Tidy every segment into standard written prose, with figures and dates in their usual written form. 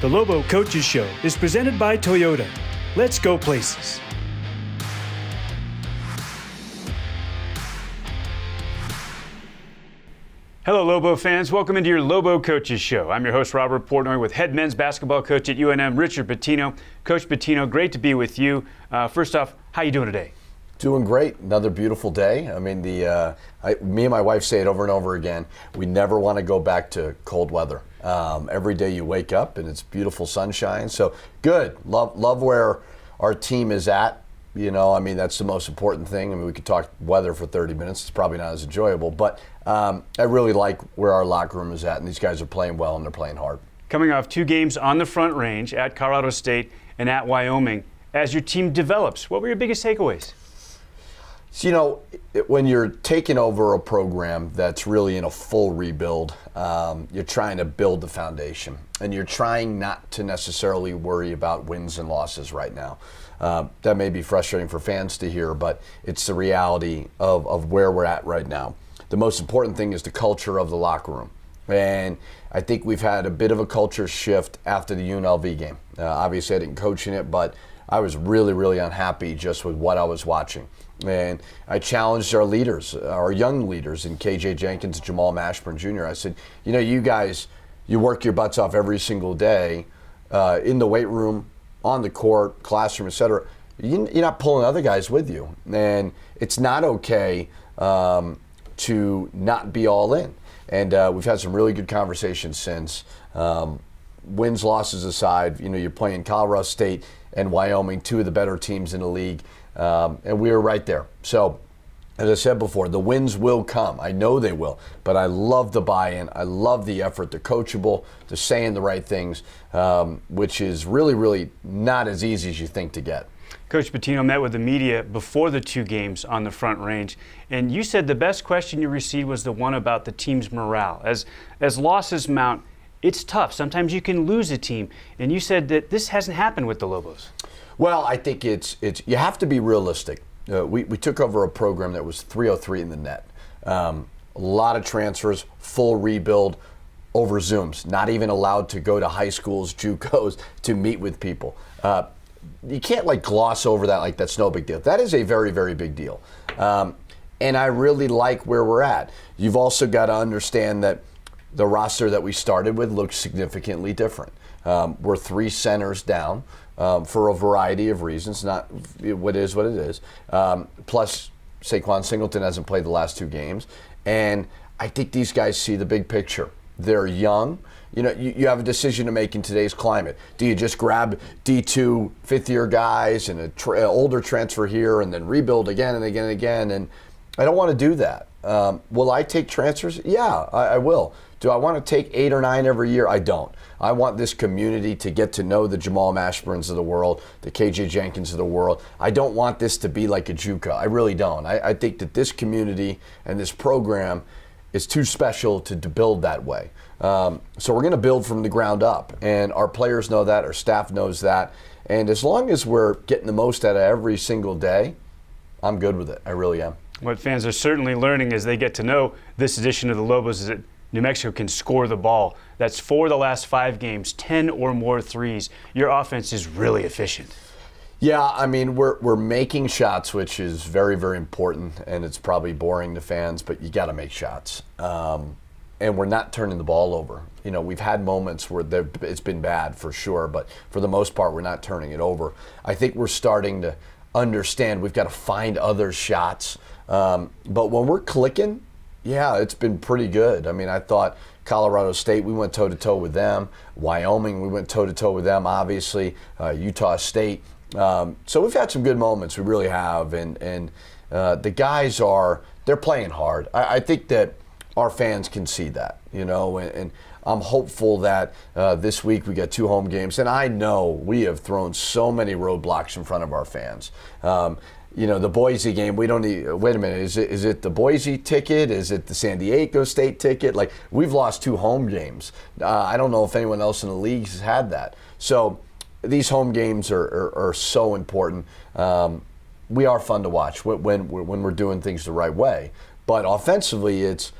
The Lobo Coaches Show is presented by Toyota. Let's go places. Hello, Lobo fans. Welcome into your Lobo Coaches Show. I'm your host, Robert Portnoy, with head men's basketball coach at UNM, Richard Pitino. Coach Pitino, great to be with you. First off, how you doing today? Doing great. Another beautiful day. I mean, me and my wife say it over and over again. We never want to go back to cold weather. Every day you wake up and it's beautiful sunshine. So good. Love where our team is at. You know, I mean, that's the most important thing. I mean, we could talk weather for 30 minutes. It's probably not as enjoyable. But I really like where our locker room is at. And these guys are playing well and they're playing hard. Coming off 2 games on the Front Range at Colorado State and at Wyoming, as your team develops, what were your biggest takeaways? So, you know, when you're taking over a program that's really in a full rebuild, you're trying to build the foundation. And you're trying not to necessarily worry about wins and losses right now. That may be frustrating for fans to hear, but it's the reality of where we're at right now. The most important thing is the culture of the locker room. And I think we've had a bit of a culture shift after the UNLV game. Obviously, I didn't coach in it, but I was really, really unhappy just with what I was watching. And I challenged our leaders, our young leaders in KJ Jenkins and Jamal Mashburn Jr. I said, you know, you guys, you work your butts off every single day in the weight room, on the court, classroom, etc. You're not pulling other guys with you. And it's not okay to not be all in. And we've had some really good conversations since. Wins, losses aside, you know, you're playing Colorado State and Wyoming, 2 of the better teams in the league. And we were right there. So, as I said before, the wins will come. I know they will. But I love the buy-in. I love the effort. They're coachable. They're saying the right things, which is really, really not as easy as you think to get. Coach Pitino met with the media before the 2 games on the Front Range, and you said the best question you received was the one about the team's morale. As losses mount, it's tough. Sometimes you can lose a team, and you said that this hasn't happened with the Lobos. Well, I think it's you have to be realistic. We took over a program that was 303 in the net. A lot of transfers, full rebuild over Zooms, not even allowed to go to high schools, JUCOs, to meet with people. You can't gloss over that like that's no big deal. That is a very, very big deal. And I really like where we're at. You've also got to understand that the roster that we started with looks significantly different. We're 3 centers down for a variety of reasons, not what is what it is. Plus, Saquon Singleton hasn't played the last 2 games. And I think these guys see the big picture. They're young. You know, you have a decision to make in today's climate. Do you just grab D2 fifth-year guys and an older transfer here and then rebuild again and again and again? And I don't want to do that. Will I take transfers? Yeah, I will. Do I want to take 8 or 9 every year? I don't. I want this community to get to know the Jamal Mashburns of the world, the KJ Jenkins of the world. I don't want this to be like a JUCO. I really don't. I think that this community and this program is too special to build that way. So we're going to build from the ground up, and our players know that, our staff knows that, and as long as we're getting the most out of every single day, I'm good with it. I really am. What fans are certainly learning as they get to know this edition of the Lobos is that New Mexico can score the ball. That's 4 of the last 5 games, 10 or more threes. Your offense is really efficient. Yeah, I mean, we're making shots, which is very, very important, and it's probably boring to fans, but you got to make shots. And we're not turning the ball over. You know, we've had moments where it's been bad for sure, but for the most part, we're not turning it over. I think we're starting to understand we've got to find other shots. But when we're clicking, yeah, it's been pretty good. I mean, I thought Colorado State, we went toe-to-toe with them. Wyoming, we went toe-to-toe with them, obviously. Utah State. So we've had some good moments, we really have. And the guys they're playing hard. I think that our fans can see that, you know, and I'm hopeful that this week we get 2 home games. And I know we have thrown so many roadblocks in front of our fans. You know, the Boise game, we don't need, wait a minute, is it the Boise ticket? Is it the San Diego State ticket? Like, we've lost 2 home games. I don't know if anyone else in the league has had that. So these home games are so important. We are fun to watch when we're doing things the right way. But offensively, it's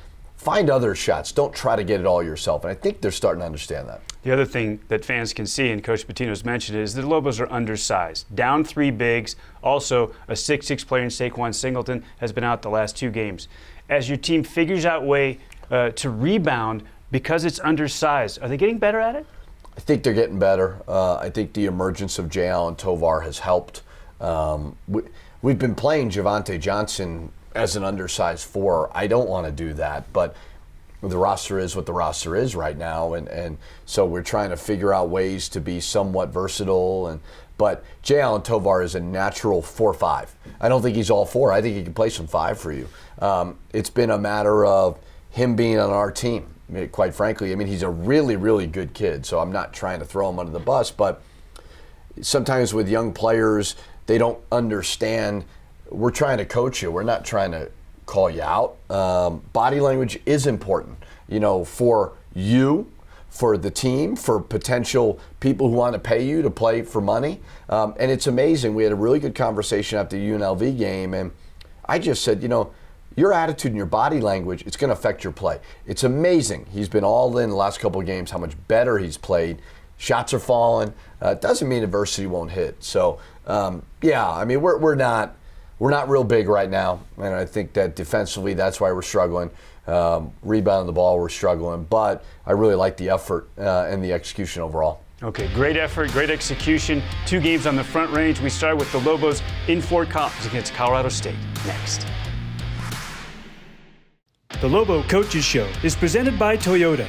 find other shots. Don't try to get it all yourself. And I think they're starting to understand that. The other thing that fans can see, and Coach Pitino's mentioned, is the Lobos are undersized. Down 3 bigs. Also, a 6'6" player in Saquon Singleton has been out the last 2 games. As your team figures out a way to rebound because it's undersized, are they getting better at it? I think they're getting better. I think the emergence of Jaylen Tovar has helped. We've been playing Javonte Johnson as an undersized 4. I don't want to do that, but the roster is what the roster is right now, and so we're trying to figure out ways to be somewhat versatile. But Jaylen Tovar is a natural 4-5. I don't think he's all 4. I think he can play some 5 for you. It's been a matter of him being on our team. I mean, quite frankly, I mean, he's a really, really good kid, so I'm not trying to throw him under the bus, but sometimes with young players, they don't understand. We're trying to coach you. We're not trying to call you out. Body language is important, for you, for the team, for potential people who want to pay you to play for money. And it's amazing. We had a really good conversation after the UNLV game, and I just said, your attitude and your body language, it's going to affect your play. It's amazing. He's been all in the last couple of games, how much better he's played. Shots are falling. It doesn't mean adversity won't hit. So, I mean, we're not real big right now, and I think that defensively, that's why we're struggling. Rebounding the ball, we're struggling. But I really like the effort and the execution overall. Okay, great effort, great execution. 2 games on the Front Range. We start with the Lobos in Fort Collins against Colorado State next. The Lobo Coaches Show is presented by Toyota.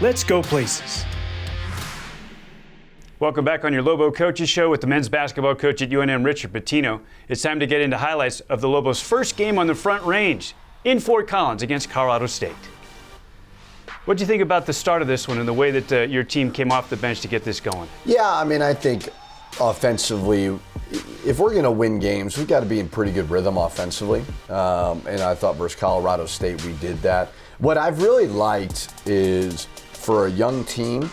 Let's go places. Welcome back on your Lobo Coaches Show with the men's basketball coach at UNM, Richard Pitino. It's time to get into highlights of the Lobos' first game on the Front Range in Fort Collins against Colorado State. What do you think about the start of this one and the way that your team came off the bench to get this going? Yeah, I mean, I think offensively, if we're going to win games, we've got to be in pretty good rhythm offensively. And I thought versus Colorado State we did that. What I've really liked is for a young team,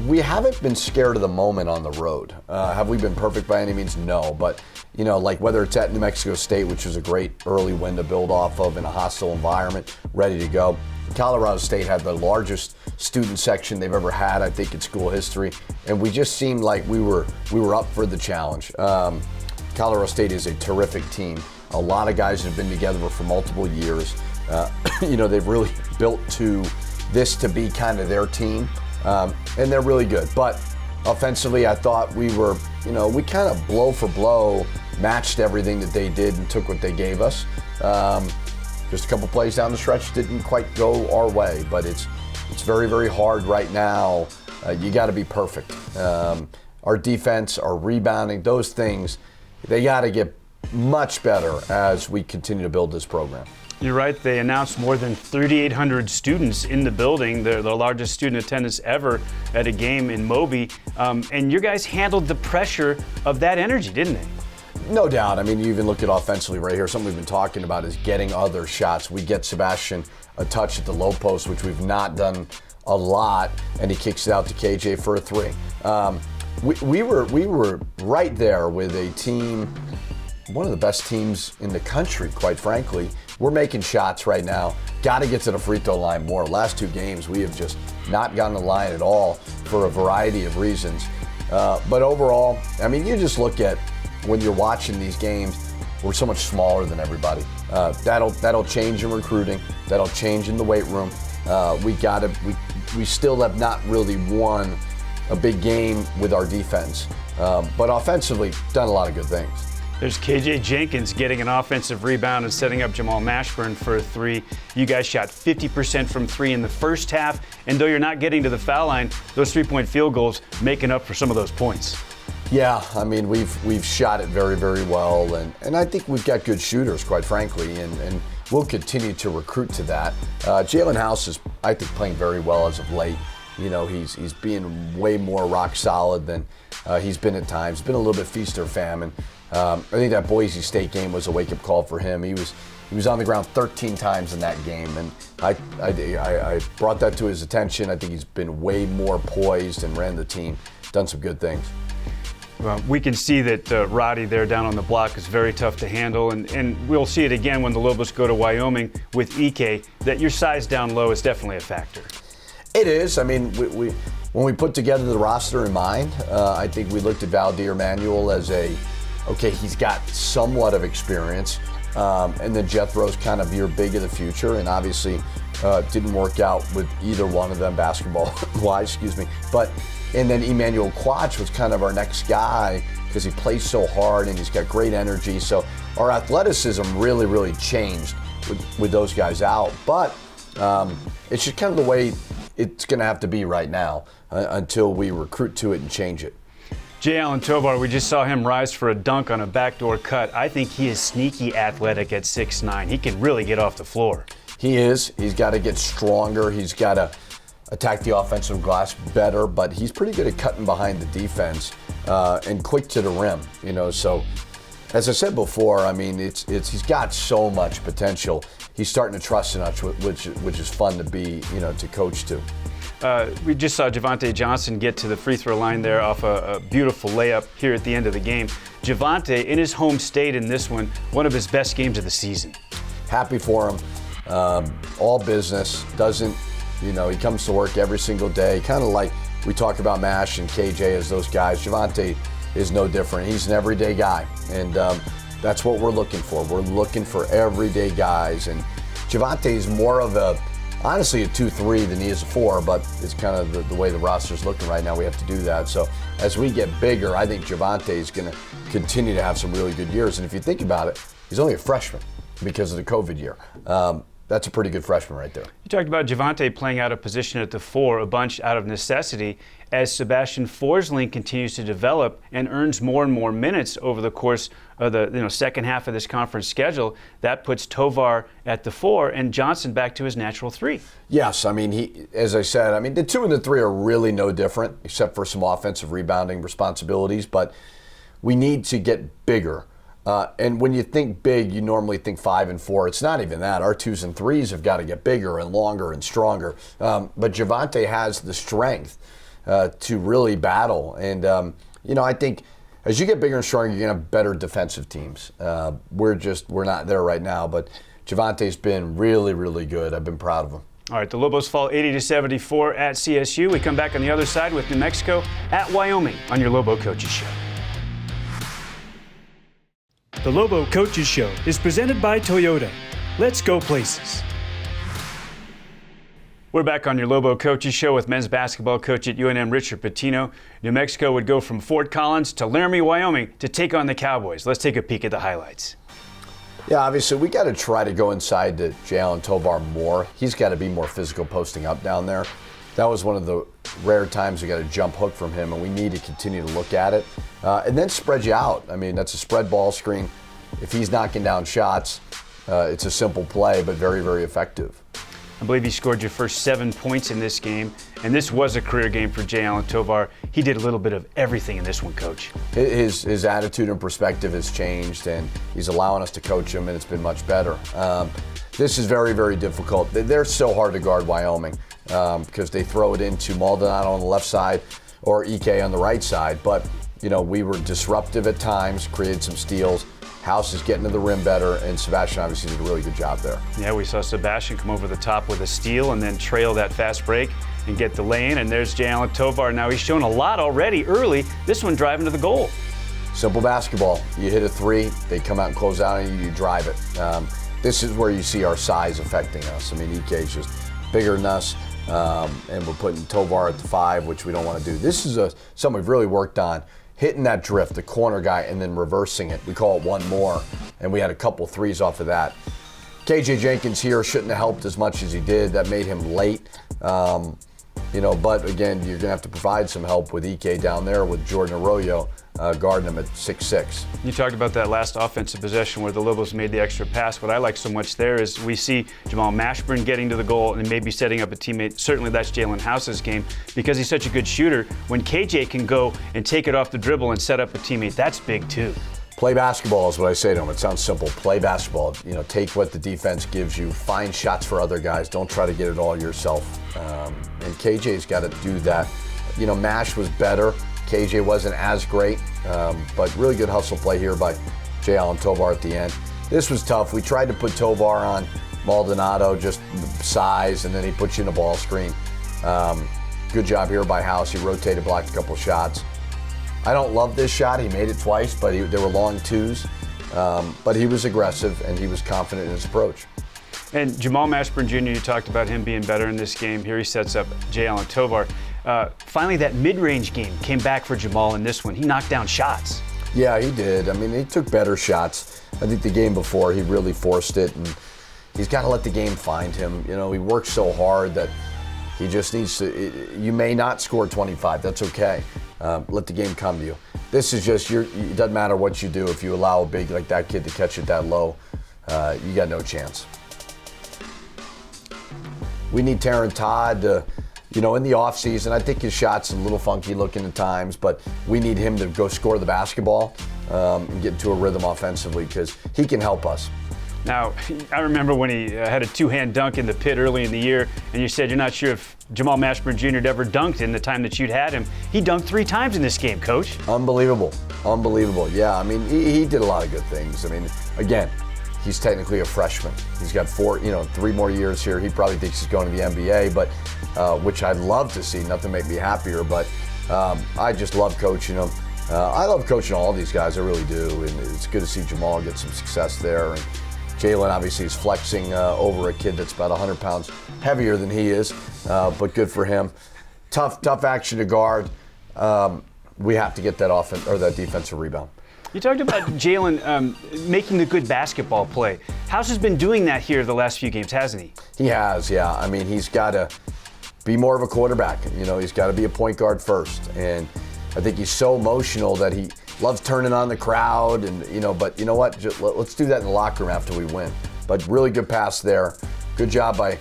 we haven't been scared of the moment on the road. Have we been perfect by any means? No. But, like whether it's at New Mexico State, which was a great early win to build off of in a hostile environment, ready to go. Colorado State had the largest student section they've ever had, I think, in school history. And we just seemed like we were up for the challenge. Colorado State is a terrific team. A lot of guys have been together for multiple years. They've really built to this to be kind of their team. And they're really good. But offensively, I thought we were, we kind of blow for blow matched everything that they did and took what they gave us. Just a couple plays down the stretch didn't quite go our way, but it's very, very hard right now. You got to be perfect. Our defense, our rebounding, those things, they got to get much better as we continue to build this program. You're right. They announced more than 3,800 students in the building. They're the largest student attendance ever at a game in Moby. And your guys handled the pressure of that energy, didn't they? No doubt. I mean, you even look at offensively right here. Something we've been talking about is getting other shots. We get Sebastian a touch at the low post, which we've not done a lot, and he kicks it out to KJ for a 3. We were right there with a team, one of the best teams in the country, quite frankly. We're making shots right now. Got to get to the free throw line more. Last 2 games, we have just not gotten the line at all for a variety of reasons. But overall, I mean, you just look at when you're watching these games, we're so much smaller than everybody. That'll change in recruiting. That'll change in the weight room. We still have not really won a big game with our defense. But offensively, done a lot of good things. There's KJ Jenkins getting an offensive rebound and setting up Jamal Mashburn for a 3. You guys shot 50% from 3 in the first half, and though you're not getting to the foul line, those 3-point field goals making up for some of those points. Yeah, I mean, we've shot it very, very well, and I think we've got good shooters, quite frankly, and we'll continue to recruit to that. Jalen House is, I think, playing very well as of late. He's being way more rock solid than he's been at times. It's been a little bit feast or famine. I think that Boise State game was a wake-up call for him. He was on the ground 13 times in that game, and I brought that to his attention. I think he's been way more poised and ran the team, done some good things. Well, we can see that Roddy there down on the block is very tough to handle, and we'll see it again when the Lobos go to Wyoming with Ike, that your size down low is definitely a factor. It is. I mean, when we put together the roster in mind, I think we looked at Valdir Manuel as okay, he's got somewhat of experience, and then Jethro's kind of your big of the future, and obviously didn't work out with either one of them basketball-wise, and then Emmanuel Quach was kind of our next guy because he plays so hard and he's got great energy. So our athleticism really, really changed with those guys out. But it's just kind of the way it's going to have to be right now until we recruit to it and change it. Jaylen Tovar, we just saw him rise for a dunk on a backdoor cut. I think he is sneaky athletic at 6'9". He can really get off the floor. He is. He's got to get stronger. He's got to attack the offensive glass better, but he's pretty good at cutting behind the defense and quick to the rim. So as I said before, I mean, he's got so much potential. He's starting to trust in us, which is fun to be, to coach to. We just saw Javonte Johnson get to the free throw line there off a beautiful layup here at the end of the game. Javonte, in his home state in this one of his best games of the season. Happy for him. All business. He comes to work every single day, kind of like we talk about Mash and KJ as those guys. Javonte is no different. He's an everyday guy, and that's what we're looking for. We're looking for everyday guys, and Javonte is more of honestly a 2-3 than he is a 4, but it's kind of the way the roster's looking right now. We have to do that. So as we get bigger, I think Javonte is going to continue to have some really good years. And if you think about it, he's only a freshman because of the COVID year. That's a pretty good freshman right there. You talked about Javonte playing out of position at the 4, a bunch out of necessity. As Sebastian Forsling continues to develop and earns more and more minutes over the course of the second half of this conference schedule, that puts Tovar at the 4 and Johnson back to his natural 3. Yes, I mean, as I said, the 2 and the 3 are really no different except for some offensive rebounding responsibilities, but we need to get bigger. And when you think big, you normally think 5 and 4. It's not even that. Our 2s and 3s have got to get bigger and longer and stronger. But Javonte has the strength to really battle. And, I think as you get bigger and stronger, you're going to have better defensive teams. We're not there right now. But Javonte's been really, really good. I've been proud of him. All right, the Lobos fall 80-74 at CSU. We come back on the other side with New Mexico at Wyoming on your Lobo Coaches Show. The Lobo Coaches Show is presented by Toyota. Let's go places. We're back on your Lobo Coaches Show with men's basketball coach at UNM, Richard Pitino. New Mexico would go from Fort Collins to Laramie, Wyoming to take on the Cowboys. Let's take a peek at the highlights. Yeah, obviously, we got to try to go inside to Jaylen Tovar more. He's got to be more physical posting up down there. That was one of the rare times we got a jump hook from him, and we need to continue to look at it. And then spread you out. That's a spread ball screen. If he's knocking down shots, it's a simple play, but very, very effective. I believe he scored your first 7 points in this game, and this was a career game for Jaylen Tovar. He did a little bit of everything in this one, Coach. His attitude and perspective has changed, and he's allowing us to coach him, and it's been much better. This is very, very difficult. They're so hard to guard, Wyoming, because they throw it into Maldonado on the left side or Ike on the right side. But, we were disruptive at times, created some steals. House is getting to the rim better, and Sebastian obviously did a really good job there. Yeah, we saw Sebastian come over the top with a steal and then trail that fast break and get the lay-in, and there's Jaylen Tovar. Now he's shown a lot already early. This one driving to the goal. Simple basketball. You hit a 3, they come out and close out on you, you drive it. This is where you see our size affecting us. Ike is just bigger than us, and we're putting Tovar at the 5, which we don't want to do. This is something we've really worked on. Hitting that drift, the corner guy, and then reversing it. We call it one more, and we had a couple 3s off of that. KJ Jenkins here shouldn't have helped as much as he did. That made him late. But again, you're going to have to provide some help with Ike down there with Jordan Arroyo guarding him at 6'6". You talked about that last offensive possession where the Lobos made the extra pass. What I like so much there is we see Jamal Mashburn getting to the goal and maybe setting up a teammate. Certainly that's Jalen House's game because he's such a good shooter. When KJ can go and take it off the dribble and set up a teammate, that's big too. Play basketball is what I say to him. It sounds simple. Play basketball. Take what the defense gives you. Find shots for other guys. Don't try to get it all yourself. And KJ's got to do that. Mash was better. KJ wasn't as great, but really good hustle play here by Jaylen Tovar at the end. This was tough. We tried to put Tovar on Maldonado, just size, and then he puts you in a ball screen. Good job here by House. He rotated, blocked a couple shots. I don't love this shot. He made it twice, but there were long twos. But he was aggressive, and he was confident in his approach. And Jamal Mashburn Jr., you talked about him being better in this game. Here he sets up Jaylen Tovar. Finally, that mid-range game came back for Jamal in this one. He knocked down shots. Yeah, he did. I mean, he took better shots. I think the game before, he really forced it, and he's got to let the game find him. You know, he works so hard that he just needs to. You may not score 25. That's okay. Let the game come to you. This is just, it doesn't matter what you do. If you allow a big like that kid to catch it that low, you got no chance. We need Taron Todd to, in the offseason, I think his shot's a little funky looking at times, but we need him to go score the basketball and get into a rhythm offensively because he can help us. Now, I remember when he had a two-hand dunk in the pit early in the year, and you said you're not sure if Jamal Mashburn Jr. had ever dunked in the time that you'd had him. He dunked 3 times in this game, Coach. Unbelievable. Yeah, I mean, he did a lot of good things. I mean, again, he's technically a freshman. He's got 3 more years here. He probably thinks he's going to the NBA, but which I'd love to see. Nothing make me happier, but I just love coaching him. I love coaching all these guys. I really do, and it's good to see Jamal get some success there. And Jaylen obviously is flexing over a kid that's about 100 pounds heavier than he is, but good for him. Tough action to guard. We have to get that defensive rebound. You talked about Jaylen making the good basketball play. House has been doing that here the last few games, hasn't he? He has, yeah. I mean, he's got to be more of a quarterback. He's got to be a point guard first. And I think he's so emotional that he loves turning on the crowd. And but you know what? Let's do that in the locker room after we win. But really good pass there. Good job by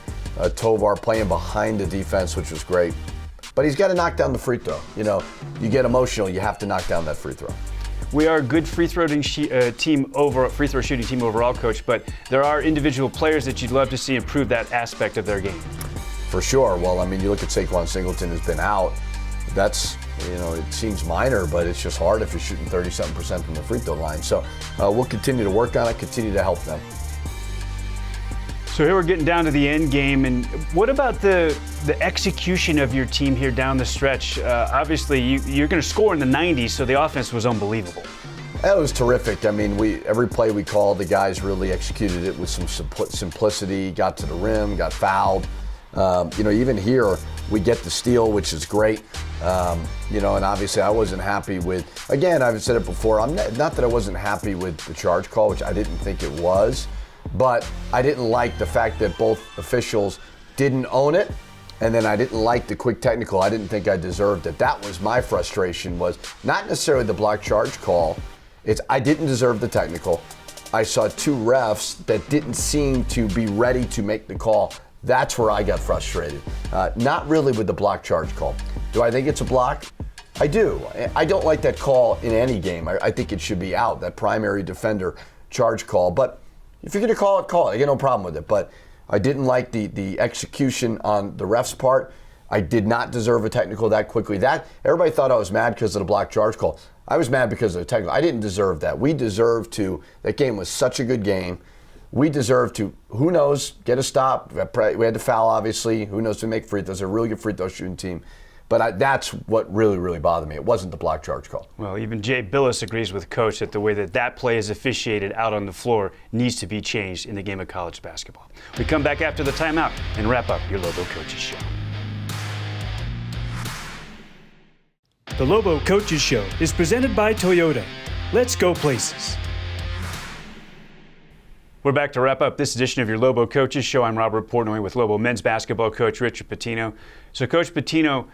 Tovar playing behind the defense, which was great. But he's got to knock down the free throw. You get emotional, you have to knock down that free throw. We are a good free throw shooting team overall, Coach, but there are individual players that you'd love to see improve that aspect of their game. For sure. Well, I mean, you look at Saquon Singleton, who's been out. That's, it seems minor, but it's just hard if you're shooting 37% from the free throw line. So we'll continue to work on it, continue to help them. So here we're getting down to the end game, and what about the execution of your team here down the stretch? Obviously, you're going to score in the 90s, so the offense was unbelievable. That was terrific. I mean, every play we called, the guys really executed it with some simplicity, got to the rim, got fouled. Even here, we get the steal, which is great. And obviously I wasn't happy with, again, I've said it before, not that I wasn't happy with the charge call, which I didn't think it was. But I didn't like the fact that both officials didn't own it, and then I didn't like the quick technical. I didn't think I deserved it. That was my frustration, was not necessarily the block charge call. It's I didn't deserve the technical. I saw 2 refs that didn't seem to be ready to make the call. That's where I got frustrated. Not really with the block charge call. Do I think it's a block? I do. I don't like that call in any game. I think it should be out, that primary defender charge call. But if you're going to call it, call it. I got no problem with it. But I didn't like the execution on the ref's part. I did not deserve a technical that quickly. Everybody thought I was mad because of the block charge call. I was mad because of the technical. I didn't deserve that. We deserved to. That game was such a good game. We deserved to, who knows, get a stop. We had to foul, obviously. Who knows, to make free throws. They're a really good free throw shooting team. But that's what really, really bothered me. It wasn't the block charge call. Well, even Jay Billis agrees with Coach that the way that play is officiated out on the floor needs to be changed in the game of college basketball. We come back after the timeout and wrap up your Lobo Coaches Show. The Lobo Coaches Show is presented by Toyota. Let's go places. We're back to wrap up this edition of your Lobo Coaches Show. I'm Robert Portnoy with Lobo men's basketball coach Richard Pitino. So, Coach Pitino,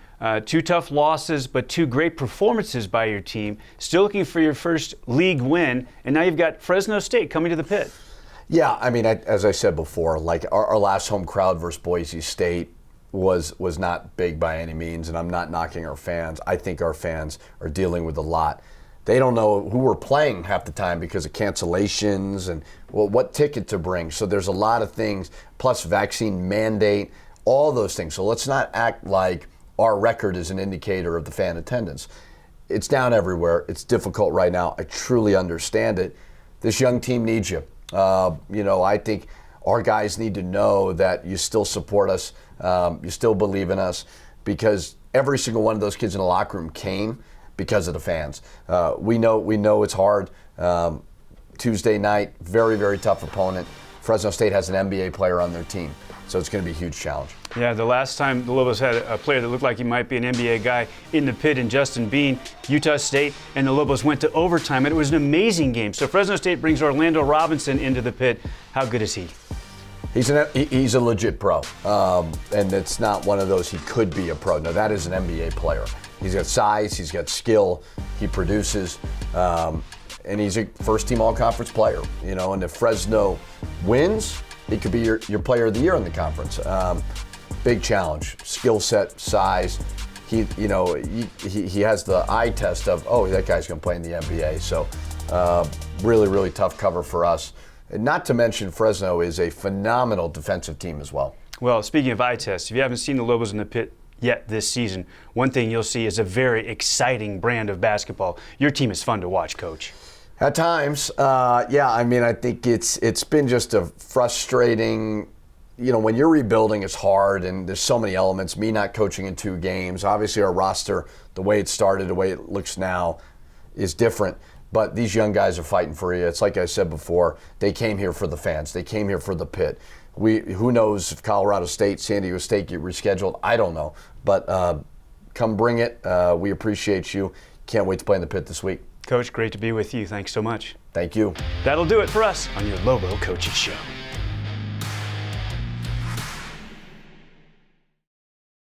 2 tough losses, but 2 great performances by your team. Still looking for your first league win, and now you've got Fresno State coming to the pit. Yeah, I mean, as I said before, like our last home crowd versus Boise State was not big by any means, and I'm not knocking our fans. I think our fans are dealing with a lot. They don't know who we're playing half the time because of cancellations and what ticket to bring. So there's a lot of things, plus vaccine mandate, all those things. So let's not act like our record is an indicator of the fan attendance. it's down everywhere. It's difficult right now. I truly understand it. This young team needs you. I think our guys need to know that you still support us, you still believe in us, because every single one of those kids in the locker room came because of the fans. We know it's hard. Tuesday night, very, very tough opponent. Fresno State has an NBA player on their team, so it's going to be a huge challenge. Yeah, the last time the Lobos had a player that looked like he might be an NBA guy in the pit, and Justin Bean, Utah State, and the Lobos went to overtime, and it was an amazing game. So Fresno State brings Orlando Robinson into the pit. How good is he? He's a legit pro, and it's not one of those he could be a pro. No, that is an NBA player. He's got size, he's got skill, he produces, and he's a first-team all-conference player. And if Fresno wins, he could be your player of the year in the conference. Big challenge, skill set, size. He has the eye test of, oh, that guy's going to play in the NBA. So really, really tough cover for us. And not to mention, Fresno is a phenomenal defensive team as well. Well, speaking of eye tests, if you haven't seen the Lobos in the pit yet this season, one thing you'll see is a very exciting brand of basketball. Your team is fun to watch, Coach. At times, I think it's been just a frustrating, when you're rebuilding, it's hard, and there's so many elements. Me not coaching in 2 games. Obviously, our roster, the way it started, the way it looks now, is different. But these young guys are fighting for you. It's like I said before, they came here for the fans. They came here for the pit. Who knows if Colorado State, San Diego State get rescheduled? I don't know. But come bring it. We appreciate you. Can't wait to play in the pit this week. Coach, great to be with you. Thanks so much. Thank you. That'll do it for us on your Lobo Coaches Show.